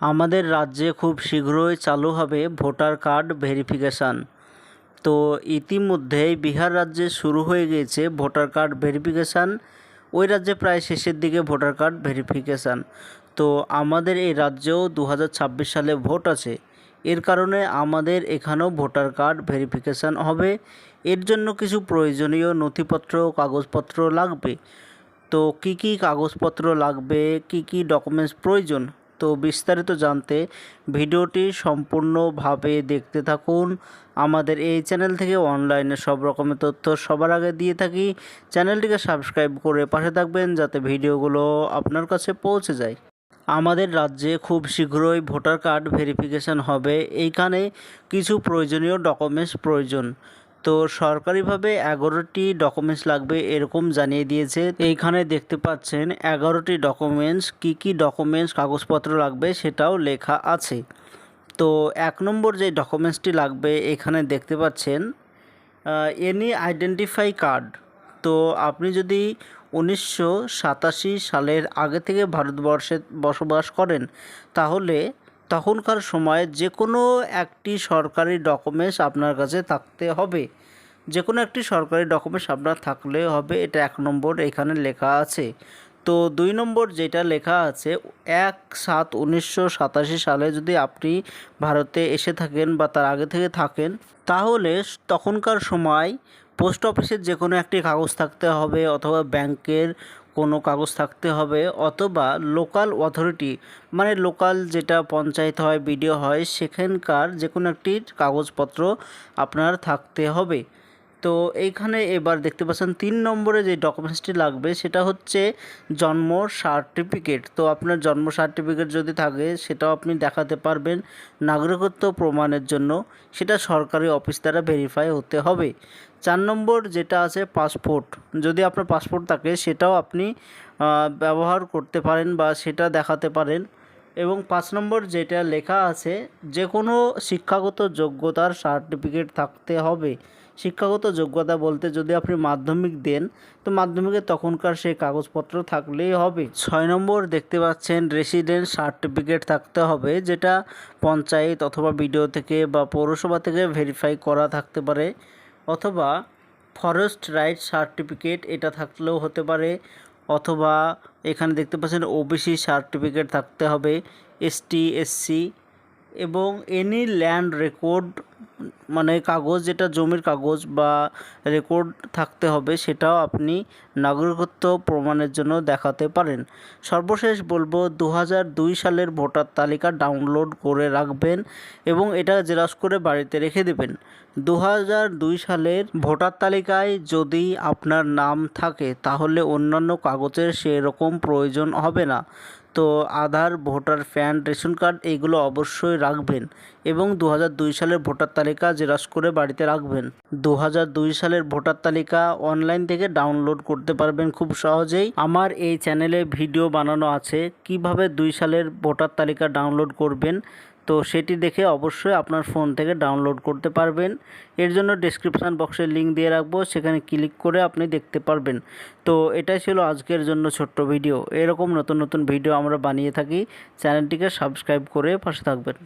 আমাদের রাজ্যে খুব শীঘ্রই চালু হবে ভোটার কার্ড ভেরিফিকেশান। তো ইতিমধ্যেই বিহার রাজ্যে শুরু হয়ে গিয়েছে ভোটার কার্ড ভেরিফিকেশান। ওই রাজ্যে প্রায় শেষের দিকে ভোটার কার্ড ভেরিফিকেশান। তো আমাদের এই রাজ্যেও 2026 সালে ভোট আছে। এর কারণে আমাদের এখানেও ভোটার কার্ড ভেরিফিকেশান হবে। এর জন্য কিছু প্রয়োজনীয় নথিপত্র কাগজপত্র লাগবে। তো কি কি কাগজপত্র লাগবে, কি কি ডকুমেন্টস প্রয়োজন, তো বিস্তারিত জানতে ভিডিওটি সম্পূর্ণভাবে দেখতে থাকুন। আমাদের এই চ্যানেল থেকে অনলাইনে সব রকমের তথ্য সবার আগে দিয়ে থাকি। চ্যানেলটিকে সাবস্ক্রাইব করে পাশে থাকবেন যাতে ভিডিওগুলো আপনার কাছে পৌঁছে যায়। আমাদের রাজ্যে খুব শীঘ্রই ভোটার কার্ড ভেরিফিকেশান হবে। এইখানে কিছু প্রয়োজনীয় ডকুমেন্টস প্রয়োজন। তো সরকারিভাবে 11টি ডকুমেন্টস লাগবে এরকম জানিয়ে দিয়েছে। এইখানে দেখতে পাচ্ছেন 11টি ডকুমেন্টস, কি কি ডকুমেন্টস কাগজপত্র লাগবে সেটাও লেখা আছে। তো 1 নম্বর যে ডকুমেন্টসটি লাগবে এখানে দেখতে পাচ্ছেন এনি আইডেন্টিফাই কার্ড। তো আপনি যদি 1987 সালের আগে থেকে ভারতবর্ষে বসবাস করেন তাহলে তখনকার সময়ে যে কোনো একটি সরকারি ডকুমেন্টস আপনার কাছে থাকতে হবে। যে কোনো একটি সরকারি ডকুমেন্টস আপনার থাকলে হবে, এটা 1 নম্বর এখানে লেখা আছে। তো 2 নম্বর যেটা লেখা আছে 1/7/1987 সালে যদি আপনি ভারতে এসে থাকেন বা তার আগে থেকে থাকেন তাহলে তখনকার সময় পোস্ট অফিসের যে কোনো একটি কাগজ থাকতে হবে, অথবা ব্যাংকের কোনো কাগজ থাকতে হবে, অথবা লোকাল অথরিটি মানে লোকাল যেটা পঞ্চায়েত হয়, বিডিও হয়, সেখানকার যে কোনো একটি কাগজপত্র আপনার থাকতে হবে। তো এইখানে এবার দেখতে পাচ্ছেন 3 নম্বরে যে ডকুমেন্টসটি লাগবে সেটা হচ্ছে জন্ম সার্টিফিকেট। তো আপনার জন্ম সার্টিফিকেট যদি থাকে সেটাও আপনি দেখাতে পারবেন নাগরিকত্ব প্রমাণের জন্য। সেটা সরকারি অফিস দ্বারা ভেরিফাই হতে হবে। 4 নম্বর যেটা আছে পাসপোর্ট, যদি আপনার পাসপোর্ট থাকে সেটাও আপনি ব্যবহার করতে পারেন বা সেটা দেখাতে পারেন। এবং 5 নম্বর যেটা লেখা আছে যে কোনো শিক্ষাগত যোগ্যতার সার্টিফিকেট থাকতে হবে। শিক্ষাগত যোগ্যতা বলতে যদি আপনি মাধ্যমিক দেন তো মাধ্যমিকে তখনকার সেই কাগজপত্র থাকলেই হবে। 6 নম্বর দেখতে পাচ্ছেন রেসিডেন্স সার্টিফিকেট থাকতে হবে, যেটা পঞ্চায়েত অথবা বিডিও থেকে বা পৌরসভা থেকে ভেরিফাই করা থাকতে পারে, অথবা ফরেস্ট রাইট সার্টিফিকেট এটা থাকলেও হতে পারে, অথবা এখানে দেখতে পাচ্ছেন ওবিসি সার্টিফিকেট থাকতে হবে, এসটি এসসি, এবং এনি ল্যান্ড রেকর্ড মানে কাগজ যেটা জমির কাগজ বা রেকর্ড থাকতে হবে, সেটাও আপনি নাগরিকত্ব প্রমাণের জন্য দেখাতে পারেন। সর্বশেষ বলবো 2002 সালের ভোটার তালিকা ডাউনলোড করে রাখবেন এবং এটা জেরক্স করে বাড়িতে রেখে দেবেন। 2002 সালের ভোটার তালিকায় যদি আপনার নাম থাকে তাহলে অন্যান্য কাগজের সেরকম প্রয়োজন হবে না। তো আধার, ভোটার, প্যান, রেশন কার্ড এইগুলো অবশ্যই রাখবেন এবং 2002 সালের ভোটার তালিকা জেরক্স করে বাড়িতে রাখবেন। 2002 সালের ভোটার তালিকা অনলাইন থেকে ডাউনলোড করতে পারবেন খুব সহজেই। আমার এই চ্যানেলে ভিডিও বানানো আছে কিভাবে 2 সালের ভোটার তালিকা ডাউনলোড করবেন, তো সেটি দেখে অবশ্যই আপনার ফোন থেকে ডাউনলোড করতে পারবেন। এর জন্য ডেসক্রিপশান বক্সে লিঙ্ক দিয়ে রাখবো, সেখানে ক্লিক করে আপনি দেখতে পারবেন। তো এটাই ছিল আজকের জন্য ছোট্ট ভিডিও। এরকম নতুন নতুন ভিডিও আমরা বানিয়ে থাকি, চ্যানেলটিকে সাবস্ক্রাইব করে পাশে থাকবেন।